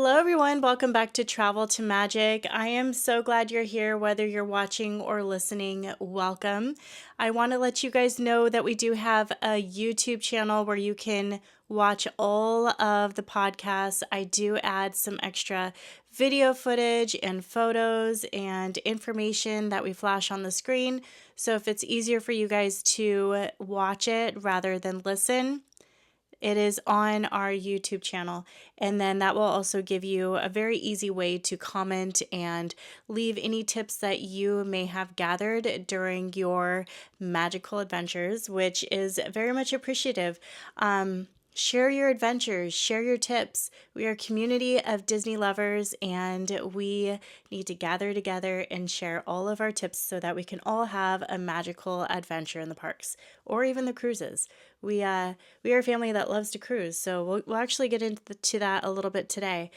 Hello, everyone. Welcome back to Travel to Magic. I am so glad you're here, whether you're watching or listening. Welcome. I want to let you guys know that we do have a YouTube channel where you can watch all of the podcasts. I do add some extra video footage and photos and information that we flash on the screen. So if it's easier for you guys to watch it rather than listen, it is on our YouTube channel, and then that will also give you a very easy way to comment and leave any tips that you may have gathered during your magical adventures, which is very much appreciative. Share your adventures, share your tips. We are a community of Disney lovers, and we need to gather together and share all of our tips so that we can all have a magical adventure in the parks or even the cruises. We are a family that loves to cruise, so we'll actually get into that a little bit today.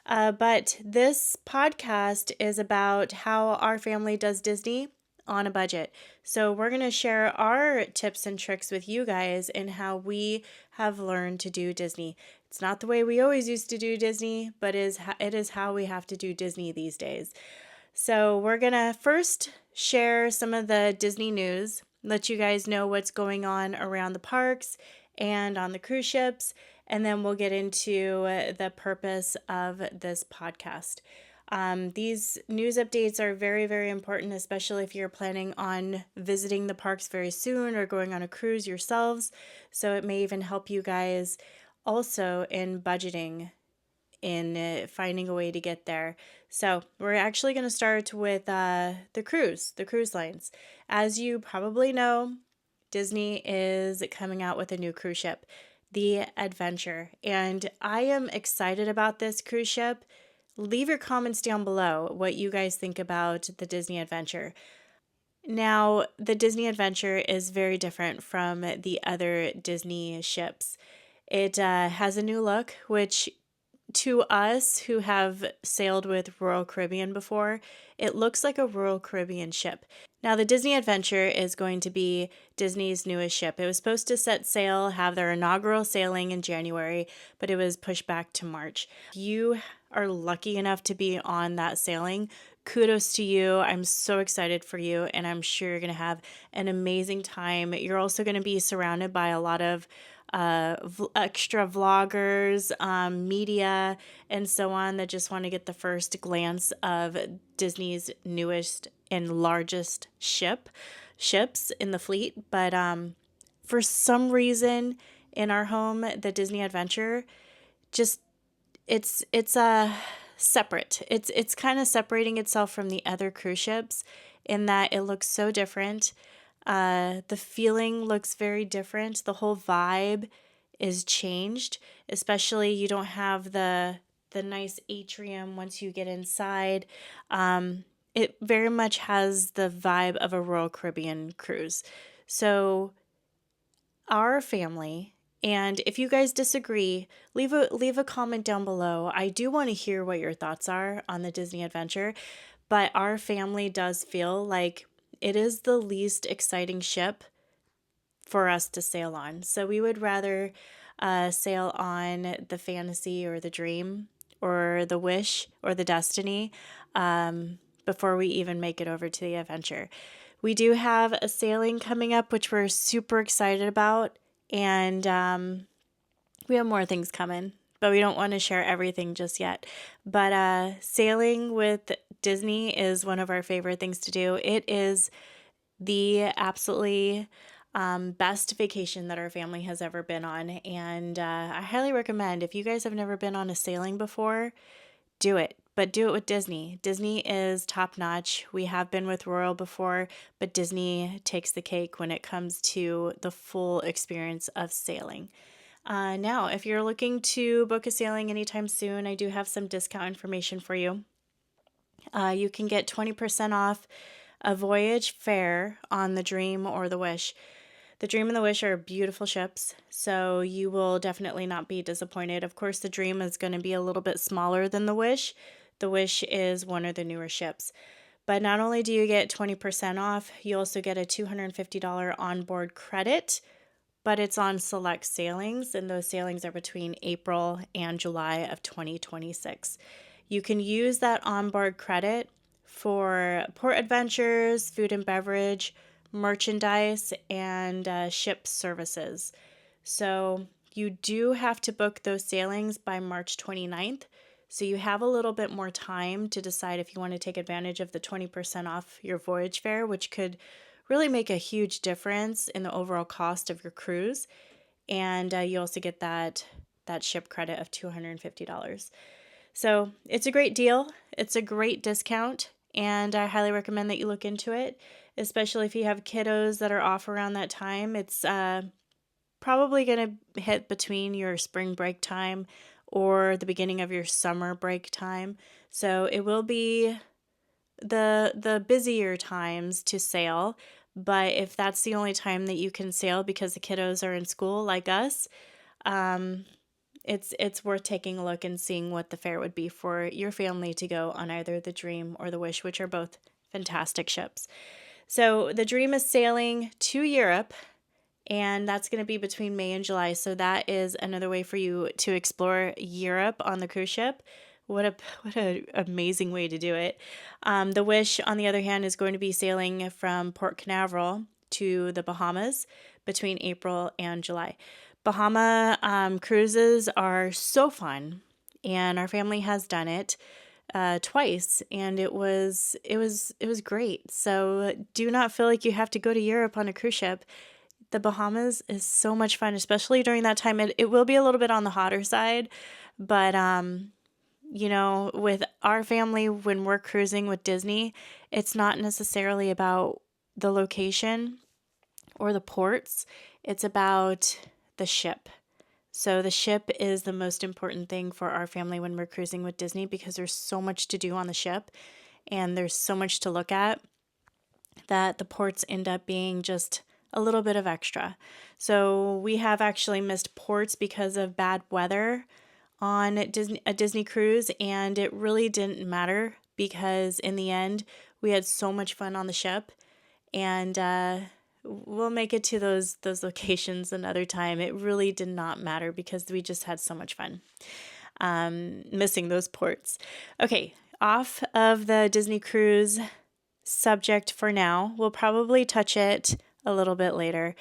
But this podcast is about how our family does Disney on a budget. So we're going to share our tips and tricks with you guys and how we have learned to do Disney. It's not the way we always used to do Disney, but it is how we have to do Disney these days. So we're going to first share some of the Disney news, let you guys know what's going on around the parks and on the cruise ships, and then we'll get into the purpose of this podcast. These news updates are very, very important, especially if you're planning on visiting the parks very soon or going on a cruise yourselves. So it may even help you guys also in budgeting, in finding a way to get there. So we're actually going to start with the cruise lines. As you probably know, Disney is coming out with a new cruise ship, the Adventure, and I am excited about this cruise ship. Leave your comments down below what you guys think about the Disney Adventure. Now, the Disney Adventure is very different from the other Disney ships. It has a new look, which to us who have sailed with Royal Caribbean before, it looks like a Royal Caribbean ship. Now, the Disney Adventure is going to be Disney's newest ship. It was supposed to set sail, have their inaugural sailing in January, but it was pushed back to March. You are lucky enough to be on that sailing. Kudos to you. I'm so excited for you, and I'm sure you're going to have an amazing time. You're also going to be surrounded by a lot of extra vloggers, media, and so on that just want to get the first glance of Disney's newest and largest ships in the fleet. But for some reason in our home, the Disney Adventure just it's separate. It's kind of separating itself from the other cruise ships in that it looks so different. The feeling looks very different. The whole vibe is changed, especially you don't have the nice atrium once you get inside. It very much has the vibe of a Royal Caribbean cruise. So our family, and if you guys disagree, leave a comment down below. I do want to hear what your thoughts are on the Disney Adventure, but our family does feel like it is the least exciting ship for us to sail on. So we would rather sail on the Fantasy or the Dream or the Wish or the Destiny before we even make it over to the Adventure. We do have a sailing coming up, which we're super excited about, and we have more things coming, but we don't want to share everything just yet. But sailing with Disney is one of our favorite things to do. It is the absolutely best vacation that our family has ever been on, and I highly recommend, if you guys have never been on a sailing before, do it. But do it with Disney. Disney is top notch. We have been with Royal before, but Disney takes the cake when it comes to the full experience of sailing. Now, if you're looking to book a sailing anytime soon, I do have some discount information for you. You can get 20% off a voyage fare on the Dream or the Wish. The Dream and the Wish are beautiful ships, so you will definitely not be disappointed. Of course, the Dream is going to be a little bit smaller than the Wish. The Wish is one of the newer ships. But not only do you get 20% off, you also get a $250 onboard credit but it's on select sailings, and those sailings are between April and July of 2026. You can use that onboard credit for port adventures, food and beverage, merchandise, and ship services. So you do have to book those sailings by March 29th. So you have a little bit more time to decide if you want to take advantage of the 20% off your voyage fare, which could really make a huge difference in the overall cost of your cruise. And you also get that ship credit of $250. So it's a great deal. It's a great discount, and I highly recommend that you look into it, especially if you have kiddos that are off around that time. It's probably going to hit between your spring break time or the beginning of your summer break time. So it will be the busier times to sail, but if that's the only time that you can sail because the kiddos are in school like us, it's worth taking a look and seeing what the fare would be for your family to go on either the Dream or the Wish, which are both fantastic ships. So the Dream is sailing to Europe, and that's going to be between May and July. So that is another way for you to explore Europe on the cruise ship. What a amazing way to do it. The Wish, on the other hand, is going to be sailing from Port Canaveral to the Bahamas between April and July. Bahama cruises are so fun, and our family has done it twice, and it was great. So do not feel like you have to go to Europe on a cruise ship. The Bahamas is so much fun, especially during that time. It will be a little bit on the hotter side, but with our family, when we're cruising with Disney, it's not necessarily about the location or the ports. It's about the ship. So the ship is the most important thing for our family when we're cruising with Disney, because there's so much to do on the ship and there's so much to look at that the ports end up being just a little bit of extra. So we have actually missed ports because of bad weather on a Disney cruise, and it really didn't matter because in the end we had so much fun on the ship, and we'll make it to those locations another time. It really did not matter because we just had so much fun missing those ports. Okay, off of the Disney cruise subject for now. We'll probably touch it a little bit later,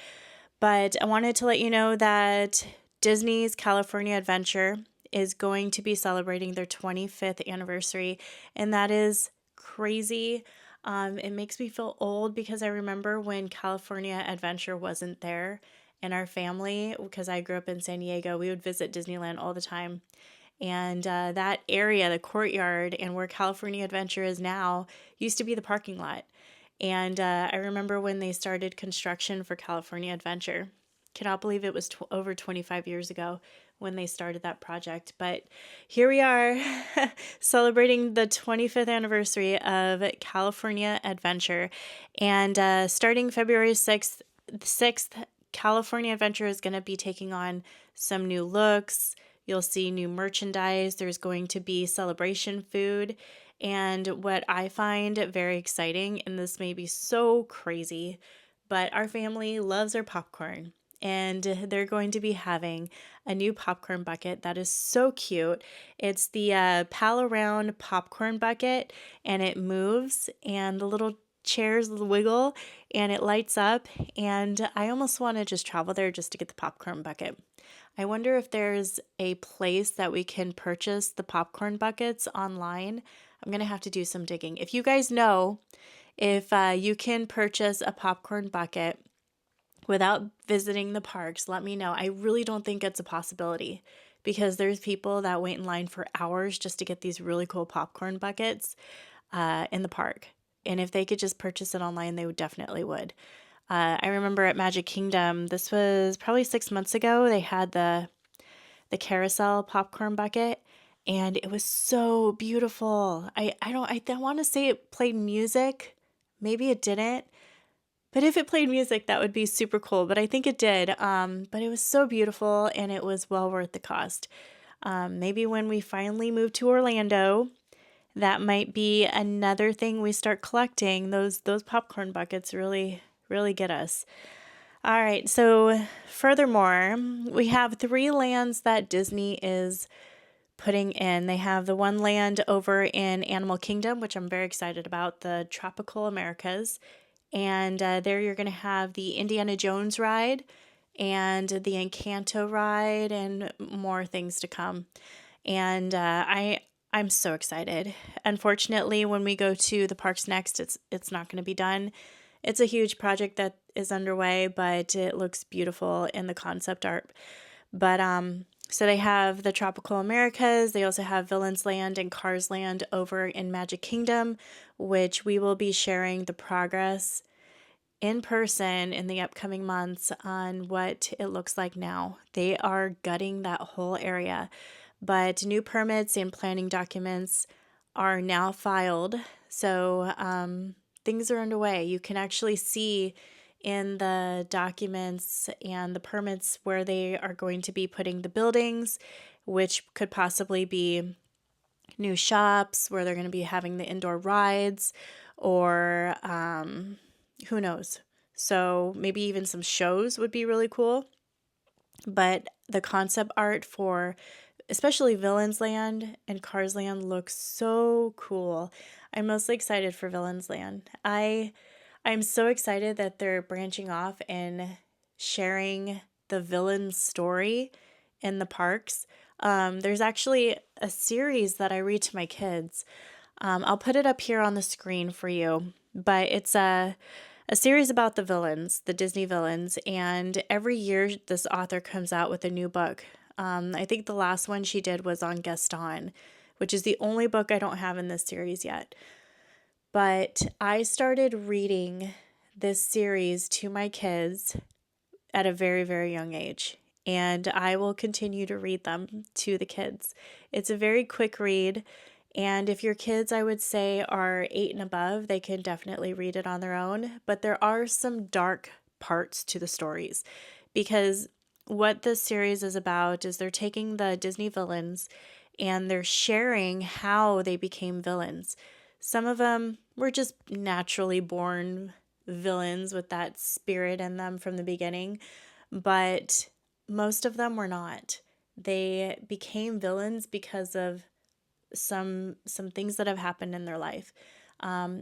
but I wanted to let you know that Disney's California Adventure is going to be celebrating their 25th anniversary, and that is crazy. It makes me feel old because I remember when California Adventure wasn't there, and our family, because I grew up in San Diego, we would visit Disneyland all the time. And that area, the courtyard, and where California Adventure is now, used to be the parking lot. And I remember when they started construction for California Adventure. Cannot believe it was over 25 years ago when they started that project. But here we are celebrating the 25th anniversary of California Adventure. And starting February 6th, California Adventure is going to be taking on some new looks. You'll see new merchandise. There's going to be celebration food. And what I find very exciting, and this may be so crazy, but our family loves our popcorn. And they're going to be having a new popcorn bucket that is so cute. It's the Pal Around popcorn bucket, and it moves, and the little chairs wiggle, and it lights up. And I almost want to just travel there just to get the popcorn bucket. I wonder if there's a place that we can purchase the popcorn buckets online. I'm going to have to do some digging. If you guys know if you can purchase a popcorn bucket without visiting the parks, let me know. I really don't think it's a possibility because there's people that wait in line for hours just to get these really cool popcorn buckets in the park. And if they could just purchase it online, they definitely would. I remember at Magic Kingdom, this was probably 6 months ago, they had the carousel popcorn bucket, and it was so beautiful. I want to say it played music. Maybe it didn't. But if it played music, that would be super cool. But I think it did. But it was so beautiful, and it was well worth the cost. Maybe when we finally move to Orlando, that might be another thing we start collecting. Those popcorn buckets really get us. All right, so furthermore, we have 3 lands that Disney is putting in. They have the one land over in Animal Kingdom, which I'm very excited about, the Tropical Americas. And there you're going to have the Indiana Jones ride and the Encanto ride and more things to come. And I'm so excited. Unfortunately, when we go to the parks next, it's not going to be done. It's a huge project that is underway, but it looks beautiful in the concept art. But so they have the Tropical Americas. They also have Villains Land and Cars Land over in Magic Kingdom, which we will be sharing the progress in person in the upcoming months on what it looks like now. They are gutting that whole area, but new permits and planning documents are now filed. So things are underway. You can actually see in the documents and the permits where they are going to be putting the buildings, which could possibly be new shops where they're going to be having the indoor rides, or who knows. So maybe even some shows would be really cool. But the concept art for especially Villains Land and Cars Land looks so cool. I'm mostly excited for Villains Land. I'm so excited that they're branching off and sharing the villain's story in the parks. There's actually a series that I read to my kids. I'll put it up here on the screen for you, but it's a series about the villains, the Disney villains, and every year this author comes out with a new book. I think the last one she did was on Gaston, which is the only book I don't have in this series yet. But I started reading this series to my kids at a very, very young age, and I will continue to read them to the kids. It's a very quick read, and if your kids, I would say, are 8 and above, they can definitely read it on their own, but there are some dark parts to the stories, because what this series is about is they're taking the Disney villains and they're sharing how they became villains. Some of them were just naturally born villains with that spirit in them from the beginning, but most of them were not. They became villains because of some things that have happened in their life.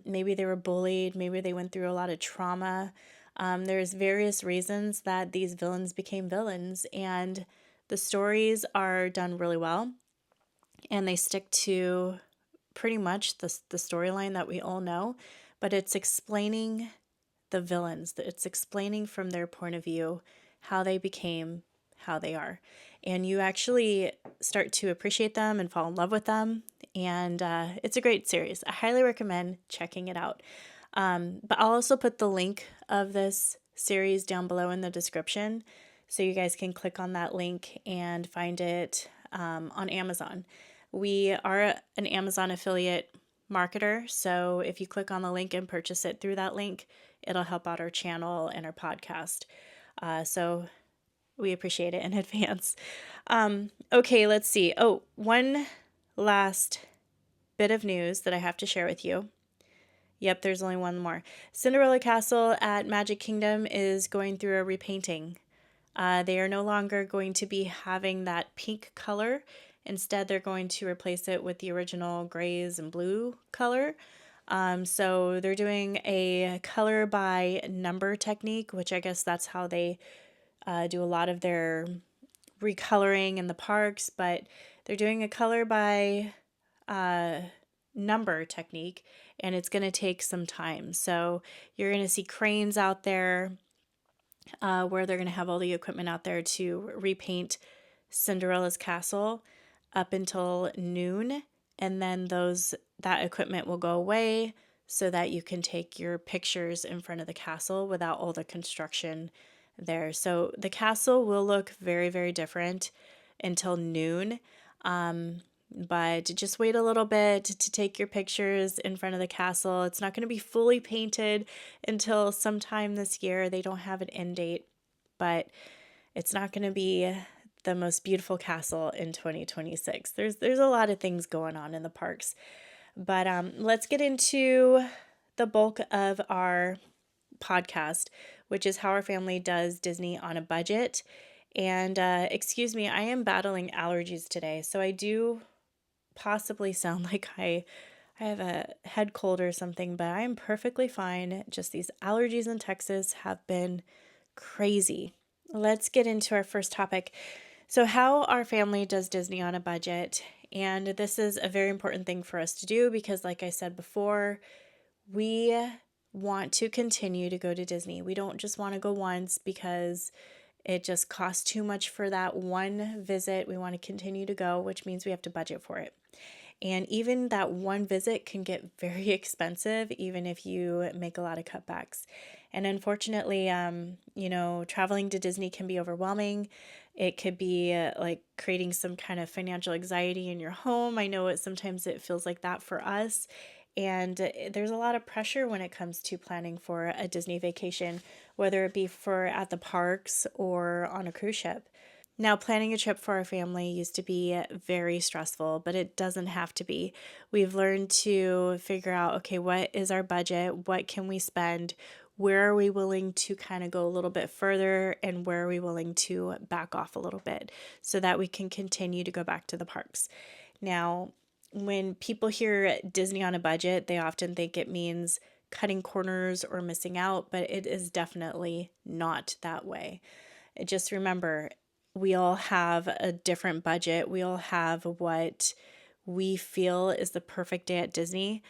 Maybe they were bullied, maybe they went through a lot of trauma. There's various reasons that these villains became villains, and the stories are done really well, and they stick to pretty much the storyline that we all know, but it's explaining the villains. It's explaining from their point of view how they became how they are. And you actually start to appreciate them and fall in love with them. And it's a great series. I highly recommend checking it out. But I'll also put the link of this series down below in the description, so you guys can click on that link and find it on Amazon. We are an Amazon affiliate marketer, so if you click on the link and purchase it through that link, it'll help out our channel and our podcast. So we appreciate it in advance. Okay, let's see. Oh, one last bit of news that I have to share with you. Yep, there's only one more. Cinderella Castle at Magic Kingdom is going through a repainting. They are no longer going to be having that pink color. Instead, they're going to replace it with the original grays and blue color. So they're doing a color by number technique, which I guess that's how they do a lot of their recoloring in the parks, but they're doing a color by number technique, and it's going to take some time. So you're going to see cranes out there where they're going to have all the equipment out there to repaint Cinderella's castle up until noon, and then that equipment will go away so that you can take your pictures in front of the castle without all the construction there. So the castle will look very, very different until noon. But just wait a little bit to take your pictures in front of the castle. It's not going to be fully painted until sometime this year. They don't have an end date, but it's not going to be the most beautiful castle in 2026. There's a lot of things going on in the parks. But let's get into the bulk of our podcast, which is how our family does Disney on a budget. And excuse me, I am battling allergies today, so I do possibly sound like I have a head cold or something, but I'm perfectly fine. Just these allergies in Texas have been crazy. Let's get into our first topic. So, how our family does Disney on a budget. And this is a very important thing for us to do because, like I said before, we want to continue to go to Disney. We don't just want to go once because it just costs too much for that one visit. We want to continue to go, which means we have to budget for it. And even that one visit can get very expensive, even if you make a lot of cutbacks. And unfortunately, traveling to Disney can be overwhelming. It could be like creating some kind of financial anxiety in your home. I know sometimes it feels like that for us. And there's a lot of pressure when it comes to planning for a Disney vacation, whether it be for at the parks or on a cruise ship. Now, planning a trip for our family used to be very stressful, but it doesn't have to be. We've learned to figure out, okay, what is our budget? What can we spend? Where are we willing to kind of go a little bit further? And where are we willing to back off a little bit so that we can continue to go back to the parks? Now, when people hear Disney on a budget, they often think it means cutting corners or missing out, but it is definitely not that way. Just remember, we all have a different budget. We all have what we feel is the perfect day at Disney.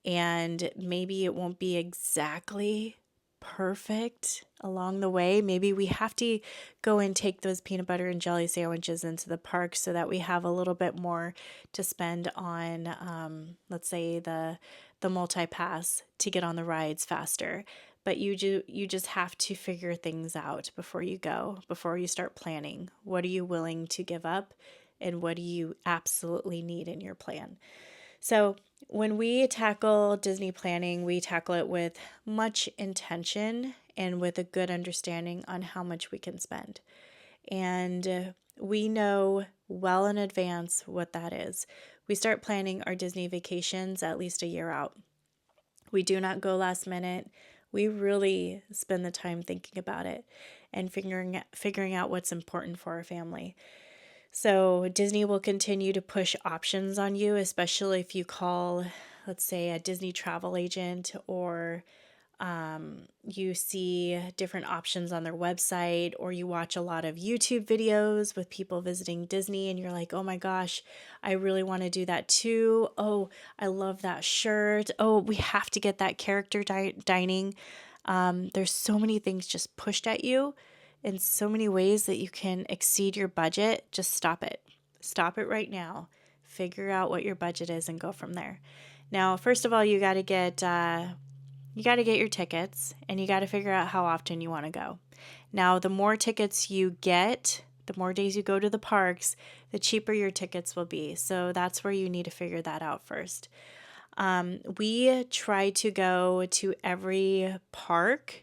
And maybe it won't be exactly perfect along the way. Maybe we have to go and take those peanut butter and jelly sandwiches into the park so that we have a little bit more to spend on, let's say, the multi-pass to get on the rides faster. But you just have to figure things out before you go, before you start planning. What are you willing to give up and what do you absolutely need in your plan? So when we tackle Disney planning, we tackle it with much intention and with a good understanding on how much we can spend. And we know well in advance what that is. We start planning our Disney vacations at least a year out. We do not go last minute. We really spend the time thinking about it and figuring out what's important for our family. So Disney will continue to push options on you, especially if you call, let's say, a Disney travel agent or you see different options on their website, or you watch a lot of YouTube videos with people visiting Disney and you're like, oh my gosh, I really want to do that too. Oh, I love that shirt. Oh, we have to get that character dining. There's so many things just pushed at you in so many ways that you can exceed your budget. Just stop it. Stop it right now. Figure out what your budget is and go from there. Now, first of all, you got to get your tickets and you got to figure out how often you want to go. Now, the more tickets you get, the more days you go to the parks, the cheaper your tickets will be. So that's where you need to figure that out first. We try to go to every park,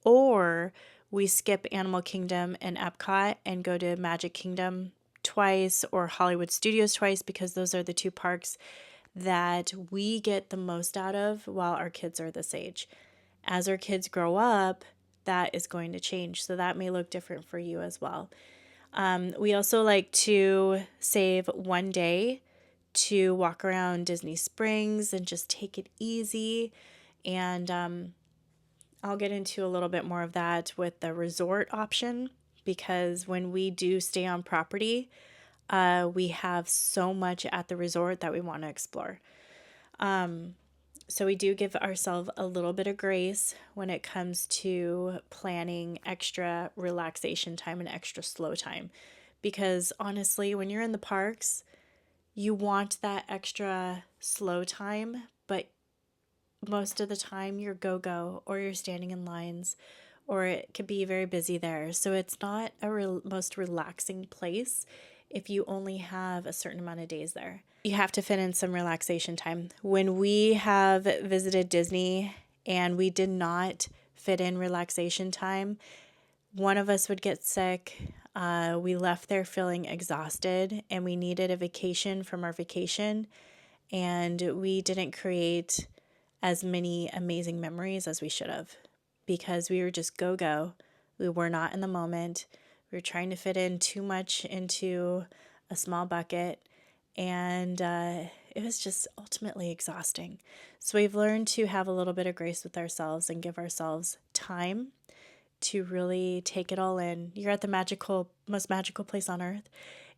or we skip Animal Kingdom and Epcot and go to Magic Kingdom twice or Hollywood Studios twice, because those are the two parks that we get the most out of while our kids are this age. As our kids grow up, that is going to change. So that may look different for you as well. We also like to save one day to walk around Disney Springs and just take it easy. And I'll get into a little bit more of that with the resort option, because when we do stay on property, we have so much at the resort that we want to explore. So we do give ourselves a little bit of grace when it comes to planning extra relaxation time and extra slow time. Because honestly, when you're in the parks, you want that extra slow time, but most of the time you're go-go or you're standing in lines, or it could be very busy there. So it's not a most relaxing place if you only have a certain amount of days there. You have to fit in some relaxation time. When we have visited Disney and we did not fit in relaxation time, one of us would get sick. We left there feeling exhausted and we needed a vacation from our vacation, and we didn't create as many amazing memories as we should have. because we were just go. We were not in the moment. We were trying to fit in too much into a small bucket, and it was just ultimately exhausting. So we've learned to have a little bit of grace with ourselves and give ourselves time to really take it all in. You're at the most magical place on earth,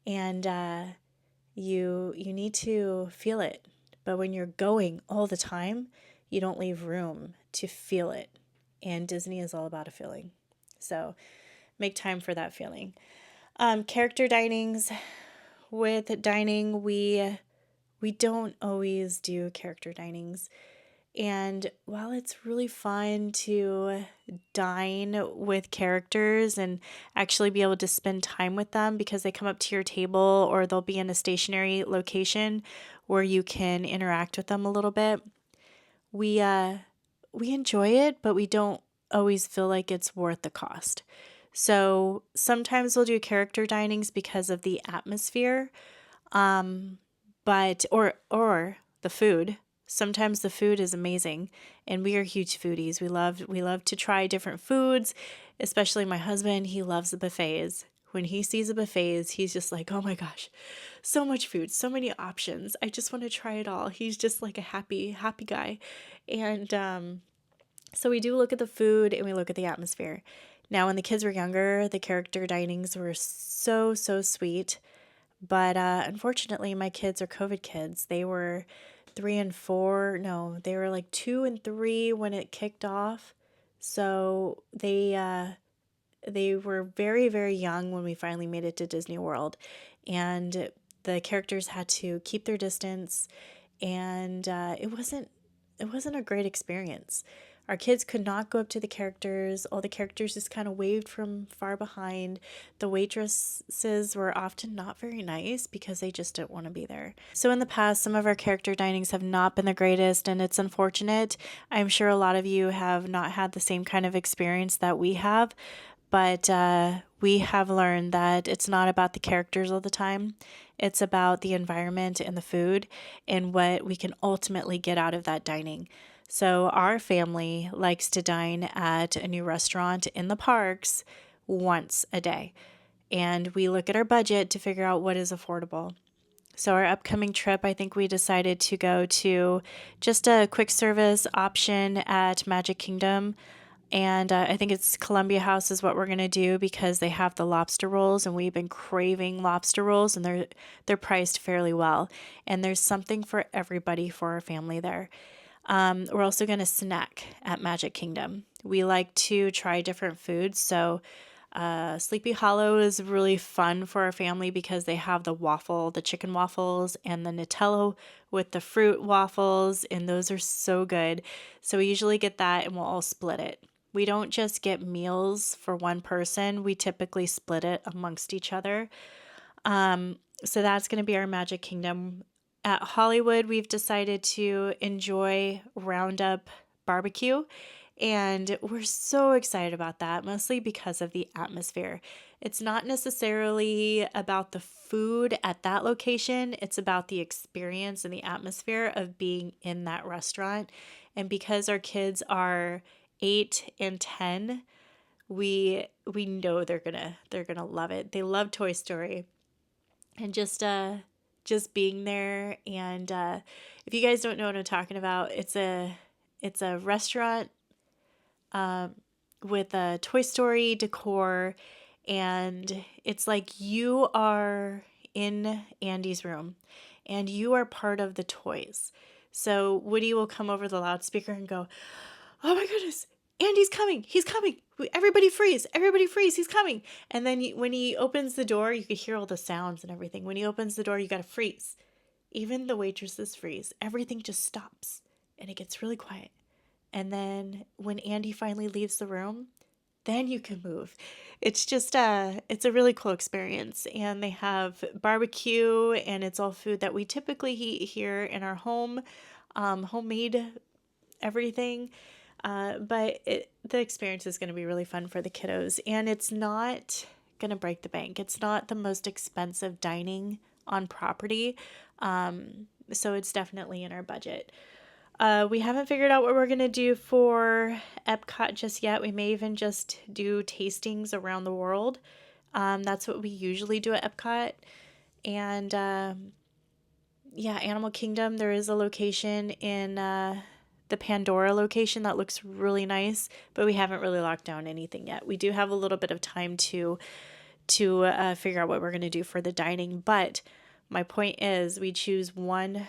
and you need to feel it. But when you're going all the time, you don't leave room to feel it. And Disney is all about a feeling. So make time for that feeling. Character dinings. With dining, we don't always do character dinings. And while it's really fun to dine with characters and actually be able to spend time with them because they come up to your table or they'll be in a stationary location where you can interact with them a little bit, we enjoy it, but we don't always feel like it's worth the cost. So sometimes we'll do character dinings because of the atmosphere, but or the food. Sometimes the food is amazing, and we are huge foodies. We love to try different foods, especially my husband. He loves the buffets. When he sees the buffets, he's just like, "Oh my gosh, so much food, so many options. I just want to try it all." He's just like a happy guy. And so we do look at the food and we look at the atmosphere. Now, when the kids were younger, the character dinings were so sweet. But unfortunately, my kids are COVID kids. They were 3 and 4. No, they were like 2 and 3 when it kicked off. So they were very young when we finally made it to Disney World, and the characters had to keep their distance, and it wasn't a great experience. Our kids could not go up to the characters. All the characters just kind of waved from far behind. The waitresses were often not very nice because they just didn't want to be there. So in the past, some of our character dinings have not been the greatest, and it's unfortunate. I'm sure a lot of you have not had the same kind of experience that we have, but we have learned that it's not about the characters all the time. It's about the environment and the food and what we can ultimately get out of that dining. So our family likes to dine at a new restaurant in the parks once a day. And we look at our budget to figure out what is affordable. So our upcoming trip, I think we decided to go to just a quick service option at Magic Kingdom. And I think it's Columbia House is what we're going to do because they have the lobster rolls, and we've been craving lobster rolls, and they're priced fairly well. And there's something for everybody for our family there. We're also going to snack at Magic Kingdom. We like to try different foods. So Sleepy Hollow is really fun for our family because they have the chicken waffles, and the Nutella with the fruit waffles, and those are so good. So we usually get that, and we'll all split it. We don't just get meals for one person. We typically split it amongst each other. So that's going to be our Magic Kingdom. At Hollywood, we've decided to enjoy Roundup barbecue, and we're so excited about that, mostly because of the atmosphere. It's not necessarily about the food at that location. It's about the experience and the atmosphere of being in that restaurant. And because our kids are 8 and 10, we know they're gonna love it. They love Toy Story, and just being there. And if you guys don't know what I'm talking about, it's a restaurant with a Toy Story decor, and it's like you are in Andy's room and you are part of the toys. So Woody will come over the loudspeaker and go, "Oh my goodness, Andy's coming. He's coming. Everybody freeze. Everybody freeze. He's coming." And then when he opens the door, you could hear all the sounds and everything. When he opens the door, you got to freeze. Even the waitresses freeze. Everything just stops and it gets really quiet. And then when Andy finally leaves the room, then you can move. It's just it's a really cool experience. And they have barbecue, and it's all food that we typically eat here in our home, homemade everything. But the experience is going to be really fun for the kiddos, and it's not going to break the bank. It's not the most expensive dining on property, so it's definitely in our budget. We haven't figured out what we're going to do for Epcot just yet. We may even just do tastings around the world. That's what we usually do at Epcot. And yeah, Animal Kingdom, there is a location in the Pandora location that looks really nice, but we haven't really locked down anything yet. We do have a little bit of time to figure out what we're going to do for the dining, but my point is we choose one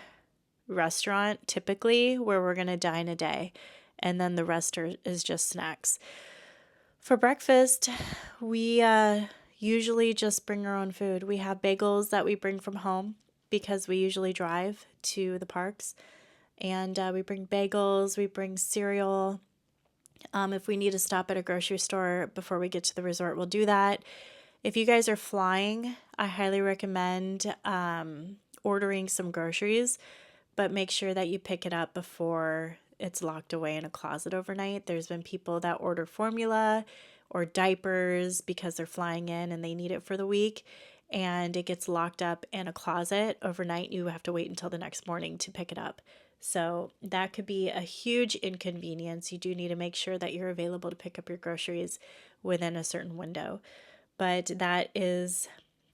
restaurant typically where we're going to dine a day, and then the rest is just snacks. For breakfast, we usually just bring our own food. We have bagels that we bring from home because we usually drive to the parks. And we bring bagels, we bring cereal. If we need to stop at a grocery store before we get to the resort, we'll do that. If you guys are flying, I highly recommend ordering some groceries, but make sure that you pick it up before it's locked away in a closet overnight. There's been people that order formula or diapers because they're flying in and they need it for the week, and it gets locked up in a closet overnight. You have to wait until the next morning to pick it up. So that could be a huge inconvenience. You do need to make sure that you're available to pick up your groceries within a certain window. But that is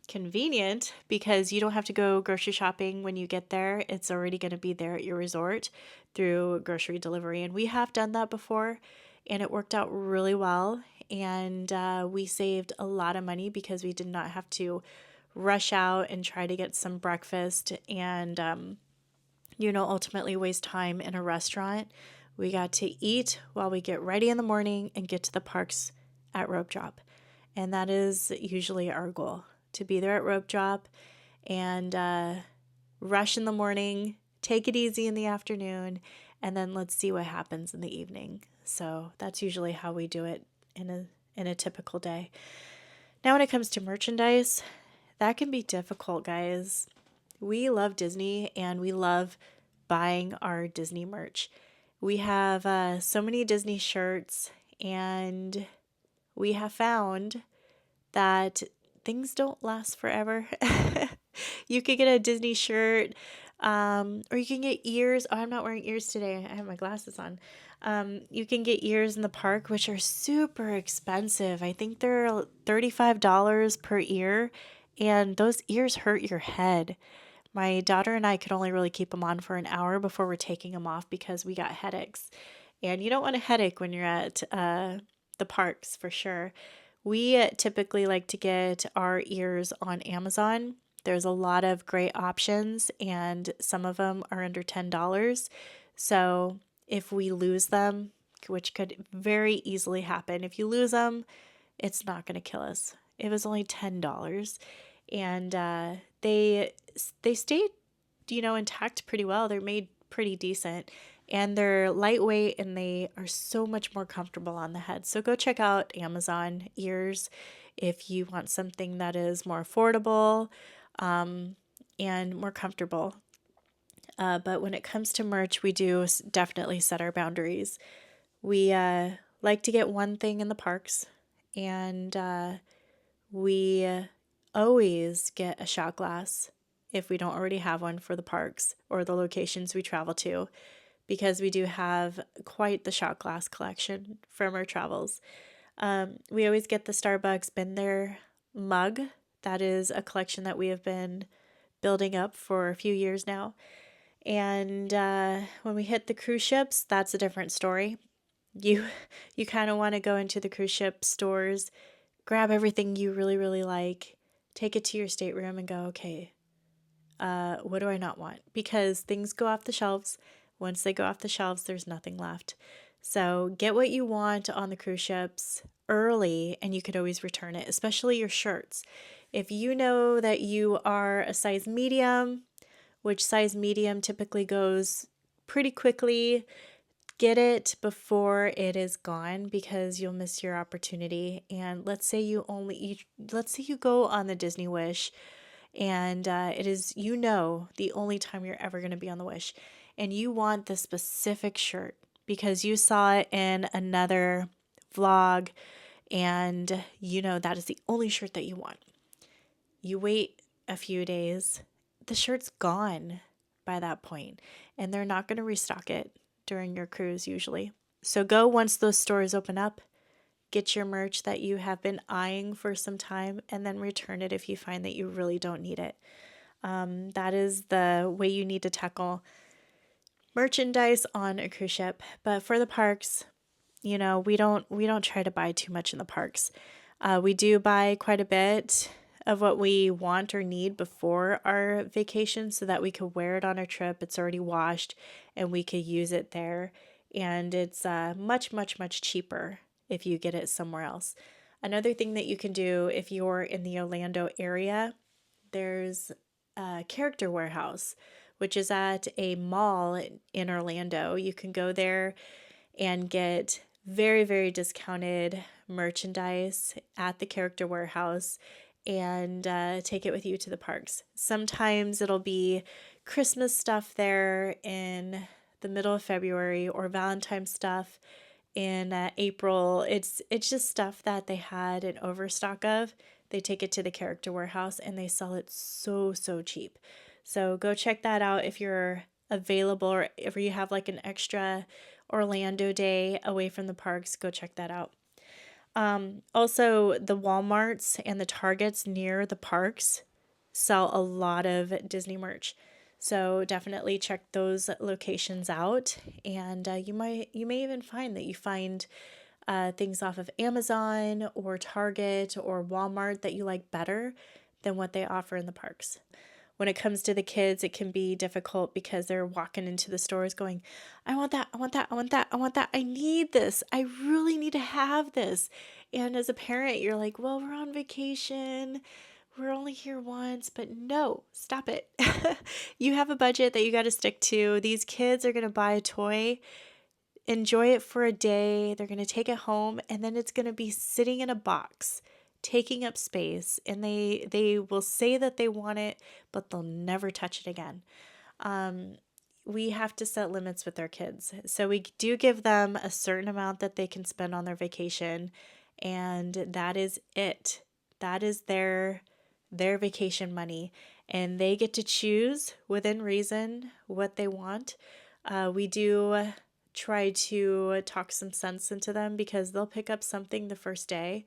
convenient because you don't have to go grocery shopping when you get there. It's already going to be there at your resort through grocery delivery. And we have done that before, and it worked out really well. And we saved a lot of money because we did not have to rush out and try to get some breakfast and, ultimately waste time in a restaurant. We got to eat while we get ready in the morning and get to the parks at rope drop. And that is usually our goal, to be there at rope drop and rush in the morning, take it easy in the afternoon, and then let's see what happens in the evening. So that's usually how we do it in a typical day. Now, when it comes to merchandise, that can be difficult, guys. We love Disney and we love buying our Disney merch. We have so many Disney shirts, and we have found that things don't last forever. You could get a Disney shirt, or you can get ears. Oh, I'm not wearing ears today. I have my glasses on. You can get ears in the park, which are super expensive. I think they're $35 per ear, and those ears hurt your head. My daughter and I could only really keep them on for an hour before we're taking them off because we got headaches. And you don't want a headache when you're at the parks, for sure. We typically like to get our ears on Amazon. There's a lot of great options, and some of them are under $10. So if we lose them, which could very easily happen, if you lose them, it's not going to kill us. It was only $10, and they stayed, intact pretty well. They're made pretty decent, and they're lightweight, and they are so much more comfortable on the head. So go check out Amazon ears if you want something that is more affordable and more comfortable. But when it comes to merch, we do definitely set our boundaries. We like to get one thing in the parks, and we always get a shot glass if we don't already have one for the parks or the locations we travel to, because we do have quite the shot glass collection from our travels. We always get the Starbucks Been There mug. That is a collection that we have been building up for a few years now. And when we hit the cruise ships, that's a different story. You kind of want to go into the cruise ship stores, grab everything you really, really like, take it to your stateroom and go, okay, what do I not want? Because things go off the shelves. Once they go off the shelves, there's nothing left. So get what you want on the cruise ships early, and you could always return it, especially your shirts. If you know that you are a size medium, which size medium typically goes pretty quickly, get it before it is gone, because you'll miss your opportunity. And let's say you go on the Disney Wish, and it is, the only time you're ever going to be on the Wish, and you want the specific shirt because you saw it in another vlog, and that is the only shirt that you want. You wait a few days, the shirt's gone by that point, and they're not going to restock it. during your cruise usually. So go once those stores open up, get your merch that you have been eyeing for some time, and then return it if you find that you really don't need it. That is the way you need to tackle merchandise on a cruise ship. But for the parks, we don't try to buy too much in the parks. We do buy quite a bit of what we want or need before our vacation so that we could wear it on our trip. It's already washed and we could use it there. And it's much, much, much cheaper if you get it somewhere else. Another thing that you can do if you're in the Orlando area, there's a Character Warehouse, which is at a mall in Orlando. You can go there and get very, very discounted merchandise at the Character Warehouse and take it with you to the parks. Sometimes it'll be Christmas stuff there in the middle of February or Valentine's stuff in April. It's just stuff that they had an overstock of. They take it to the Character Warehouse and they sell it so, so cheap. So go check that out if you're available or if you have like an extra Orlando day away from the parks. Go check that out. Also, the Walmarts and the Targets near the parks sell a lot of Disney merch. So definitely check those locations out, and you may even find that you find things off of Amazon or Target or Walmart that you like better than what they offer in the parks. When it comes to the kids, it can be difficult because they're walking into the stores going, I want that, I want that, I want that, I want that. I need this. I really need to have this. And as a parent, you're like, well, we're on vacation. We're only here once, but no, stop it. You have a budget that you got to stick to. These kids are going to buy a toy, enjoy it for a day. They're going to take it home, and then it's going to be sitting in a box, taking up space, and they will say that they want it, but they'll never touch it again. We have to set limits with our kids. So we do give them a certain amount that they can spend on their vacation, and that is it. That is their vacation money, and they get to choose within reason what they want. We do try to talk some sense into them because they'll pick up something the first day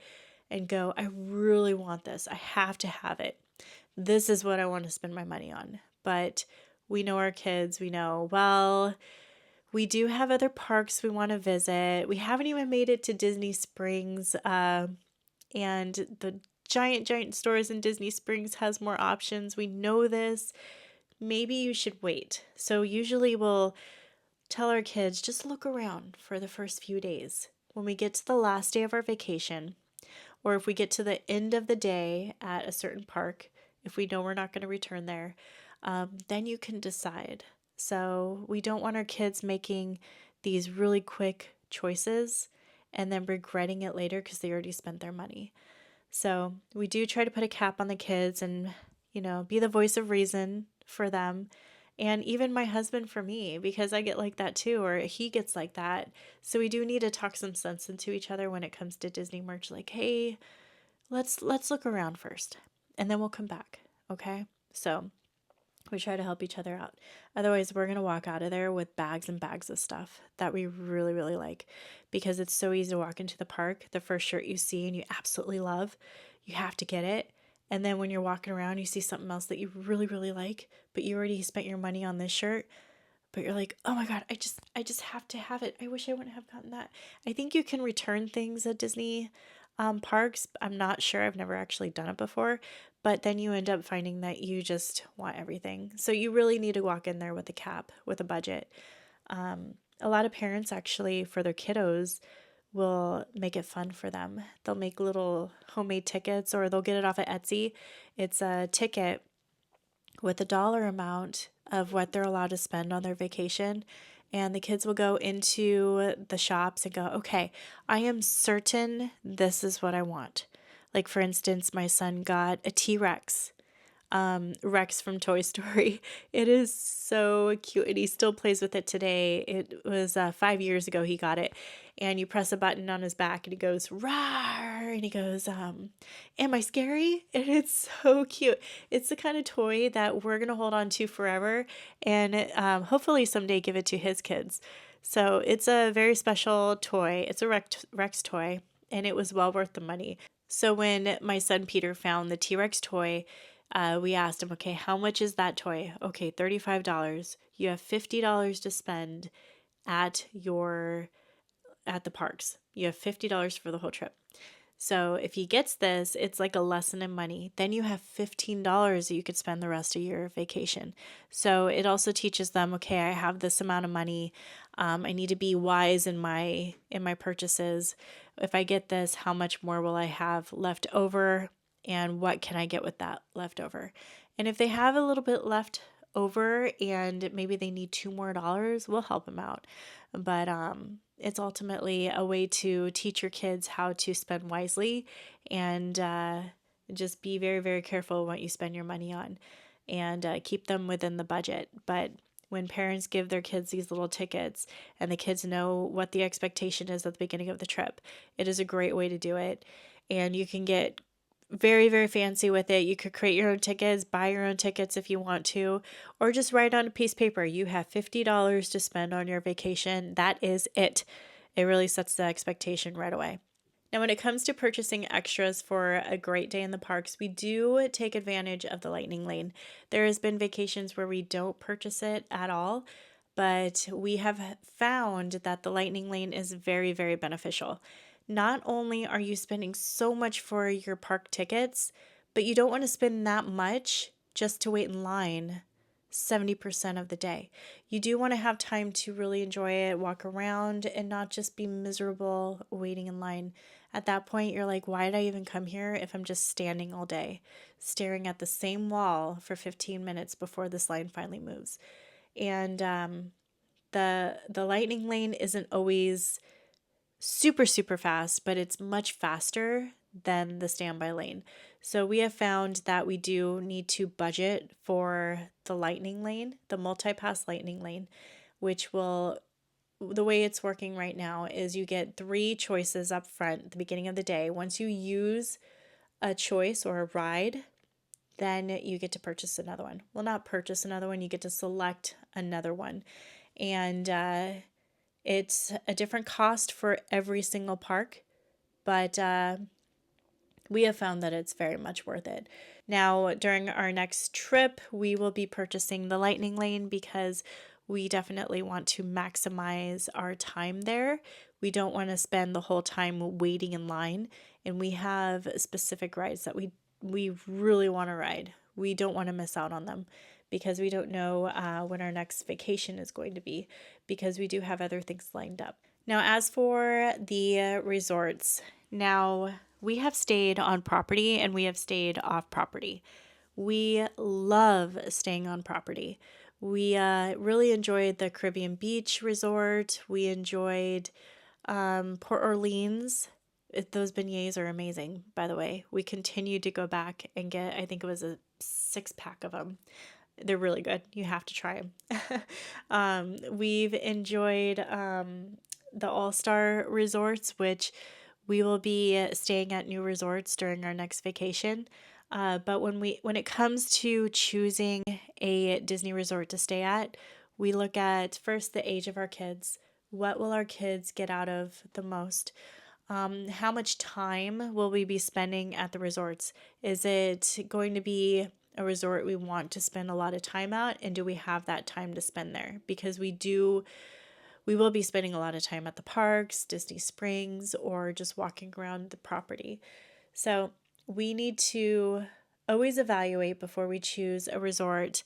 and go, I really want this. I have to have it. This is what I want to spend my money on. But we know our kids. We know, well, we do have other parks we want to visit. We haven't even made it to Disney Springs. And the giant stores in Disney Springs has more options. We know this. Maybe you should wait. So usually we'll tell our kids, just look around for the first few days. When we get to the last day of our vacation, or if we get to the end of the day at a certain park, if we know we're not going to return there, then you can decide. So we don't want our kids making these really quick choices and then regretting it later because they already spent their money. So we do try to put a cap on the kids and, be the voice of reason for them. And even my husband for me, because I get like that too, or he gets like that. So we do need to talk some sense into each other when it comes to Disney merch. Like, hey, let's look around first and then we'll come back. Okay. So we try to help each other out. Otherwise, we're going to walk out of there with bags and bags of stuff that we really, really like, because it's so easy to walk into the park. The first shirt you see and you absolutely love, you have to get it. And then when you're walking around, you see something else that you really, really like, but you already spent your money on this shirt, but you're like, oh my God, I just have to have it. I wish I wouldn't have gotten that. I think you can return things at Disney parks. I'm not sure. I've never actually done it before, but then you end up finding that you just want everything. So you really need to walk in there with a cap, with a budget. A lot of parents actually, for their kiddos, will make it fun for them. They'll make little homemade tickets, or they'll get it off of Etsy. It's a ticket with a dollar amount of what they're allowed to spend on their vacation. And the kids will go into the shops and go, okay, I am certain this is what I want. Like, for instance, my son got a T-Rex, Rex from Toy Story. It is so cute, and he still plays with it today. It was 5 years ago he got it, and you press a button on his back and he goes, rawr, and he goes, am I scary? And it's so cute. It's the kind of toy that we're going to hold on to forever, and hopefully someday give it to his kids. So it's a very special toy. It's a Rex toy, and it was well worth the money. So when my son Peter found the T Rex toy, we asked him, okay, how much is that toy? Okay, $35. You have $50 to spend at your at the parks. You have $50 for the whole trip. So if he gets this, it's like a lesson in money. Then you have $15 that you could spend the rest of your vacation. So it also teaches them, okay, I have this amount of money. I need to be wise in my purchases. If I get this, how much more will I have left over? And what can I get with that left over? And if they have a little bit left over and maybe they need $2 more, we'll help them out. But it's ultimately a way to teach your kids how to spend wisely and just be very, very careful what you spend your money on and keep them within the budget. But when parents give their kids these little tickets and the kids know what the expectation is at the beginning of the trip, it is a great way to do it. And you can get very, very fancy with it. You could create your own tickets, buy your own tickets if you want to, or just write on a piece of paper. You have $50 to spend on your vacation. That is it. It really sets the expectation right away. Now, when it comes to purchasing extras for a great day in the parks, we do take advantage of the lightning lane. There has been vacations where we don't purchase it at all, but we have found that the lightning lane is very, very beneficial. Not only are you spending so much for your park tickets, but you don't want to spend that much just to wait in line 70% of the day. You do want to have time to really enjoy it, walk around, and not just be miserable waiting in line. At that point, you're like, why did I even come here if I'm just standing all day, staring at the same wall for 15 minutes before this line finally moves? And the lightning lane isn't always super, super fast, but it's much faster than the standby lane. So we have found that we do need to budget for the lightning lane, the multi-pass lightning lane, which will, the way it's working right now is you get 3 choices up front at the beginning of the day. Once you use a choice or a ride, then you get to purchase another one. Well, not purchase another one, you get to select another one. And it's a different cost for every single park, but we have found that it's very much worth it. Now, during our next trip, we will be purchasing the lightning lane because we definitely want to maximize our time there. We don't want to spend the whole time waiting in line, and we have specific rides that we really want to ride. We don't want to miss out on them because we don't know when our next vacation is going to be, because we do have other things lined up. Now, as for the resorts, now we have stayed on property and we have stayed off property. We love staying on property. We really enjoyed the Caribbean Beach Resort. We enjoyed Port Orleans. Those beignets are amazing, by the way. We continued to go back and get, I think it was a 6-pack of them. They're really good. You have to try them. We've enjoyed the All-Star Resorts, which we will be staying at new resorts during our next vacation. But when it comes to choosing a Disney resort to stay at, we look at first the age of our kids. What will our kids get out of the most? How much time will we be spending at the resorts? Is it going to be a resort we want to spend a lot of time at, and do we have that time to spend there? Because we will be spending a lot of time at the parks, Disney Springs, or just walking around the property. So we need to always evaluate before we choose a resort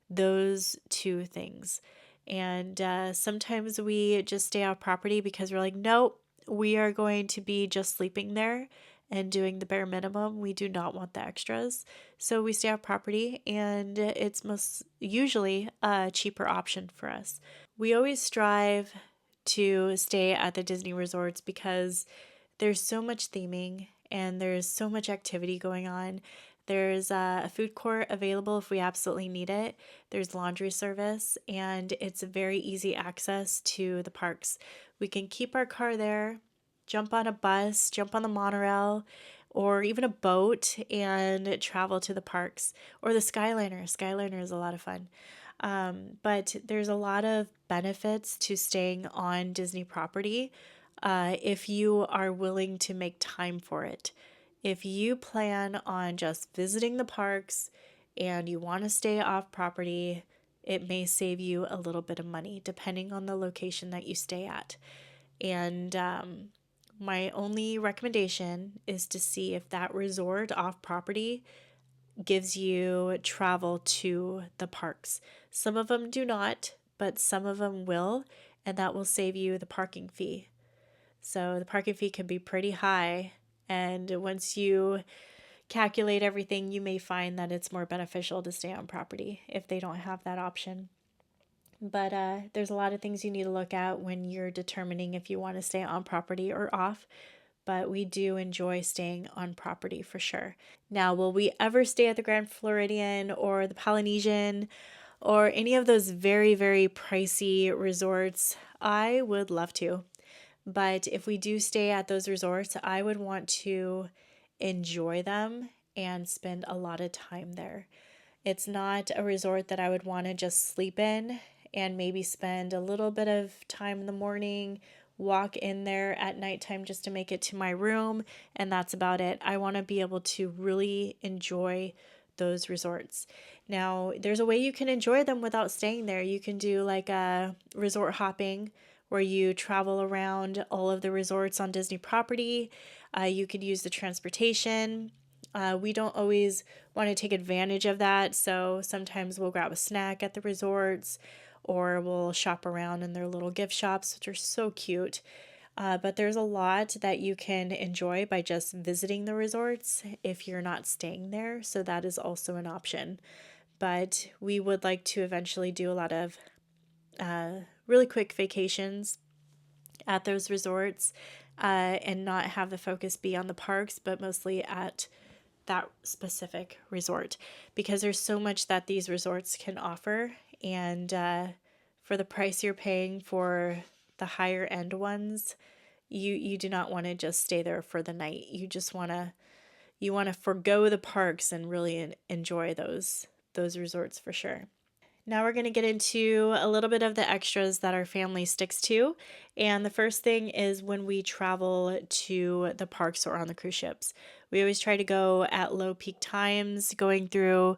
those 2 things. And sometimes we just stay off property because we're like, nope, we are going to be just sleeping there and doing the bare minimum. We do not want the extras. So we stay off property, and it's most usually a cheaper option for us. We always strive to stay at the Disney resorts because there's so much theming and there's so much activity going on. There's a food court available if we absolutely need it. There's laundry service, and it's a very easy access to the parks. We can keep our car there, jump on a bus, jump on the monorail, or even a boat and travel to the parks, or the Skyliner. Skyliner is a lot of fun. But there's a lot of benefits to staying on Disney property if you are willing to make time for it. If you plan on just visiting the parks and you want to stay off property, it may save you a little bit of money depending on the location that you stay at. And my only recommendation is to see if that resort off property gives you travel to the parks. Some of them do not, but some of them will, and that will save you the parking fee. So the parking fee can be pretty high, and once you calculate everything, you may find that it's more beneficial to stay on property if they don't have that option. But there's a lot of things you need to look at when you're determining if you want to stay on property or off. But we do enjoy staying on property for sure. Now, will we ever stay at the Grand Floridian or the Polynesian or any of those very, very pricey resorts? I would love to. But if we do stay at those resorts, I would want to enjoy them and spend a lot of time there. It's not a resort that I would want to just sleep in and maybe spend a little bit of time in the morning, walk in there at nighttime just to make it to my room, and that's about it. I want to be able to really enjoy those resorts. Now, there's a way you can enjoy them without staying there. You can do like a resort hopping where you travel around all of the resorts on Disney property. You could use the transportation. We don't always want to take advantage of that, so sometimes we'll grab a snack at the resorts or we'll shop around in their little gift shops, which are so cute. But there's a lot that you can enjoy by just visiting the resorts if you're not staying there, so that is also an option. But we would like to eventually do a lot of really quick vacations at those resorts and not have the focus be on the parks, but mostly at that specific resort because there's so much that these resorts can offer. And for the price you're paying for the higher end ones, you do not want to just stay there for the night. You want to forgo the parks and really enjoy those resorts for sure. Now we're going to get into a little bit of the extras that our family sticks to. And the first thing is when we travel to the parks or on the cruise ships. We always try to go at low peak times, going through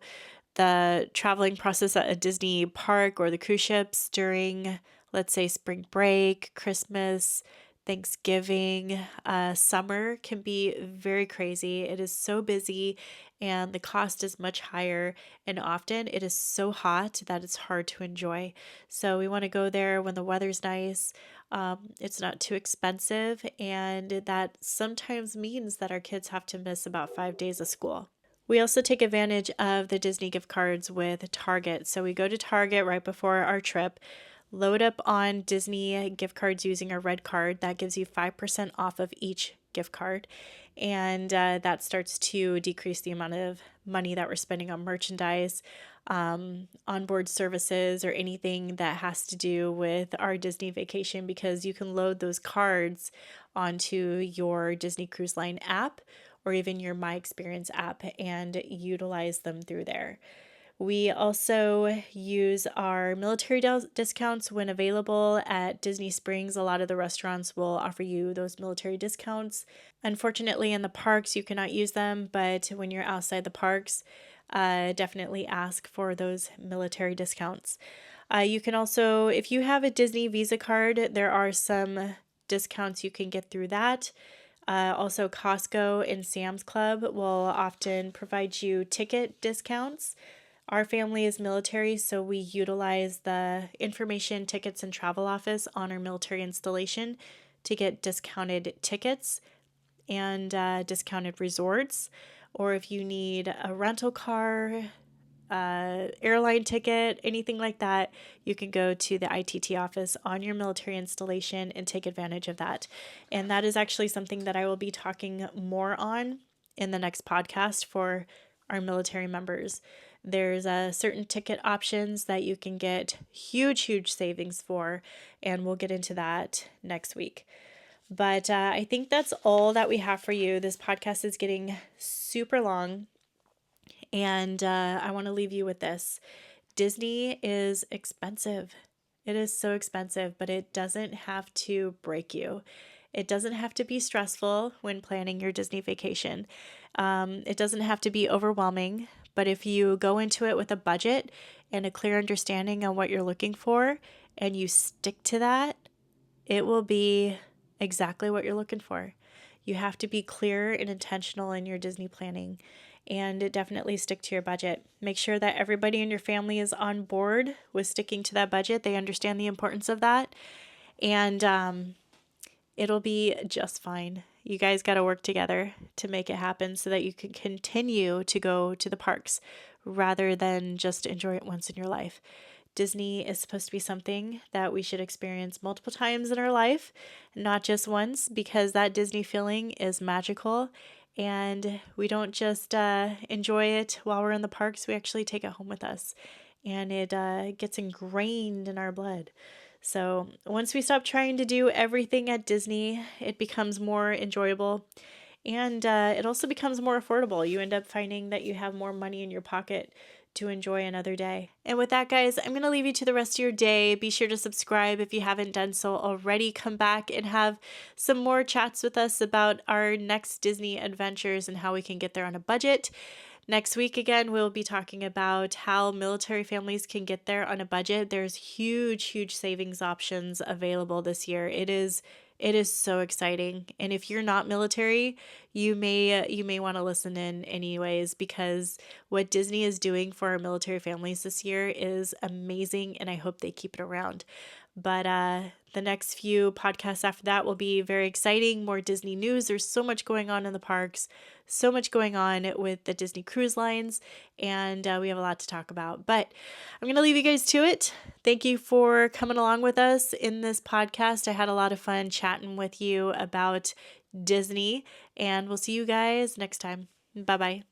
the traveling process at a Disney park or the cruise ships during, let's say, spring break, Christmas, Thanksgiving. Summer can be very crazy. It is so busy and the cost is much higher, and often it is so hot that it's hard to enjoy. So we want to go there when the weather's nice. It's not too expensive, and that sometimes means that our kids have to miss about 5 days of school. We also take advantage of the Disney gift cards with Target. So we go to Target right before our trip, load up on Disney gift cards using a red card. That gives you 5% off of each gift card. And that starts to decrease the amount of money that we're spending on merchandise, onboard services, or anything that has to do with our Disney vacation, because you can load those cards onto your Disney Cruise Line app or even your My Experience app and utilize them through there. We also use our military discounts when available at Disney Springs. A lot of the restaurants will offer you those military discounts. Unfortunately, in the parks, you cannot use them, but when you're outside the parks, definitely ask for those military discounts. You can also, if you have a Disney Visa card, there are some discounts you can get through that. Also, Costco and Sam's Club will often provide you ticket discounts. Our family is military, so we utilize the information, tickets, and travel office on our military installation to get discounted tickets and discounted resorts. Or if you need a rental car, airline ticket, anything like that, you can go to the ITT office on your military installation and take advantage of that. And that is actually something that I will be talking more on in the next podcast for our military members. There's certain ticket options that you can get huge savings for, and we'll get into that next week. But I think that's all that we have for you. This podcast is getting super long, and I want to leave you with this. Disney is expensive. It is so expensive, but it doesn't have to break you. It doesn't have to be stressful when planning your Disney vacation. It doesn't have to be overwhelming, but if you go into it with a budget and a clear understanding on what you're looking for and you stick to that, it will be exactly what you're looking for. You have to be clear and intentional in your Disney planning and definitely stick to your budget. Make sure that everybody in your family is on board with sticking to that budget. They understand the importance of that, and it'll be just fine. You guys got to work together to make it happen so that you can continue to go to the parks rather than just enjoy it once in your life. Disney is supposed to be something that we should experience multiple times in our life, not just once, because that Disney feeling is magical. And we don't just enjoy it while we're in the parks, we actually take it home with us. And it gets ingrained in our blood. So once we stop trying to do everything at Disney, it becomes more enjoyable. And it also becomes more affordable. You end up finding that you have more money in your pocket to enjoy another day. And with that, guys, I'm going to leave you to the rest of your day. Be sure to subscribe if you haven't done so already. Come back and have some more chats with us about our next Disney adventures and how we can get there on a budget. Next week, again, we'll be talking about how military families can get there on a budget. There's huge savings options available this year. It is so exciting. And if you're not military, you may want to listen in anyways, because what Disney is doing for our military families this year is amazing, and I hope they keep it around. But the next few podcasts after that will be very exciting. More Disney news. There's so much going on in the parks, so much going on with the Disney cruise lines, and we have a lot to talk about. But I'm going to leave you guys to it. Thank you for coming along with us in this podcast. I had a lot of fun chatting with you about Disney, and we'll see you guys next time. Bye-bye.